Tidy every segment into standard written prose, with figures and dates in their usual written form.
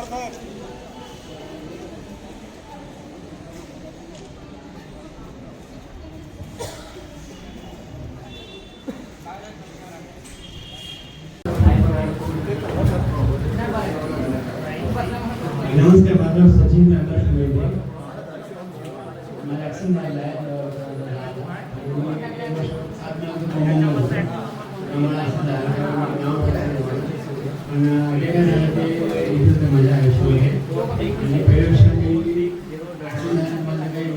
नमस्कार, माझं नाव सचिन आकाश मेहते. मला ॲक्सिडेंट झाला आहे. आम्हाला असं झालं नाव पण जे काय झालं ते इथं माझ्या आयुष्यामध्ये. आणि पहिल्या दिवशी ॲक्सिडेंट मला काही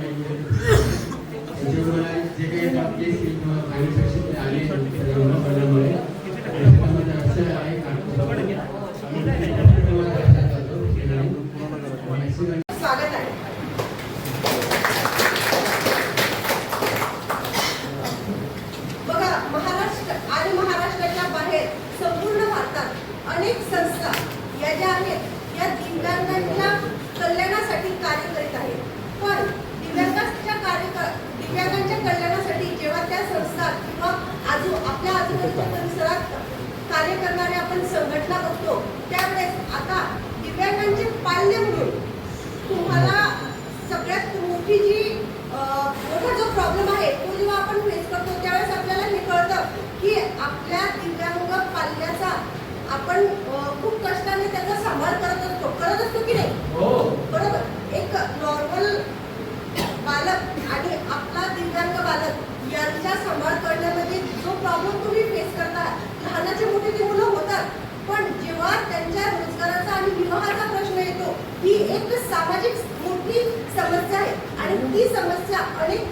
त्याच्यामुळे मला जे काही डॉक्टर्स किंवा फायनान्शियल आले पडल्यामुळे त्याच्यामध्ये असं आहे स्वागत आहे. बघा, महाराष्ट्र आणि महाराष्ट्राच्या बाहेर संपूर्ण भारतात अनेक संस्था या ज्या आहेत या दिव्यांगांच्या कल्याणासाठी कार्य करीत आहेत. पण दिव्यांगांच्या कल्याणासाठी जेव्हा त्या संस्था किंवा आपल्या आजूबाजूच्या परिसरात कार्य करणारे आपण संघटना बघतो, त्यावेळेस आता दिव्यांगांचे पाल्य म्हणून तुम्हाला सगळ्यात मोठी मोठा जो प्रॉब्लेम आहे तो जेव्हा आपण फेस करतो त्यावेळेस आपल्याला हे कळतं की आपल्या दिव्यांग पाल्याचा आपण खूप कष्टाने त्याचा सांभाळ करत असतो की नाही. बरोबर. एक नॉर्मल बालक आणि आपला दिव्यांग बालक यांचा सांभाळ करण्यामध्ये जो प्रॉब्लेम तुम्ही फेस करता, लहानाचे मोठे ते मुलं होतात, पण जेव्हा त्यांच्या रोजगाराचा आणि विवाहाचा प्रश्न येतो, ही एक सामाजिक मोठी समस्या आहे आणि ती समस्या अनेक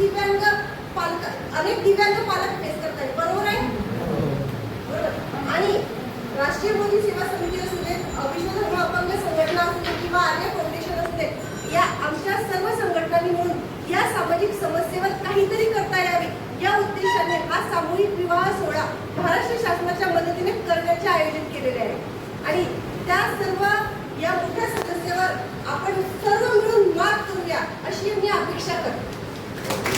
दिव्यांग पालक फेस करतात. बरोबर आहे. बरोबर. आणि राष्ट्रीय मोदी सेवा समिती असू दे, विश्व धर्म अपंग संघटना असू दे किंवा आर्य फाउंडेशन असू दे, या आमच्या सर्व संघटनांनी म्हणून या सामाजिक समस्येवर काहीतरी करता यावे या उद्देशाने हा सामूहिक विवाह सोहळा महाराष्ट्र शासनाच्या मदतीने करण्याचे आयोजन केलेले आहे. आणि त्या सर्व या मोठ्या समस्येवर आपण सर्व मिळून मात करूया अशी मी अपेक्षा करते.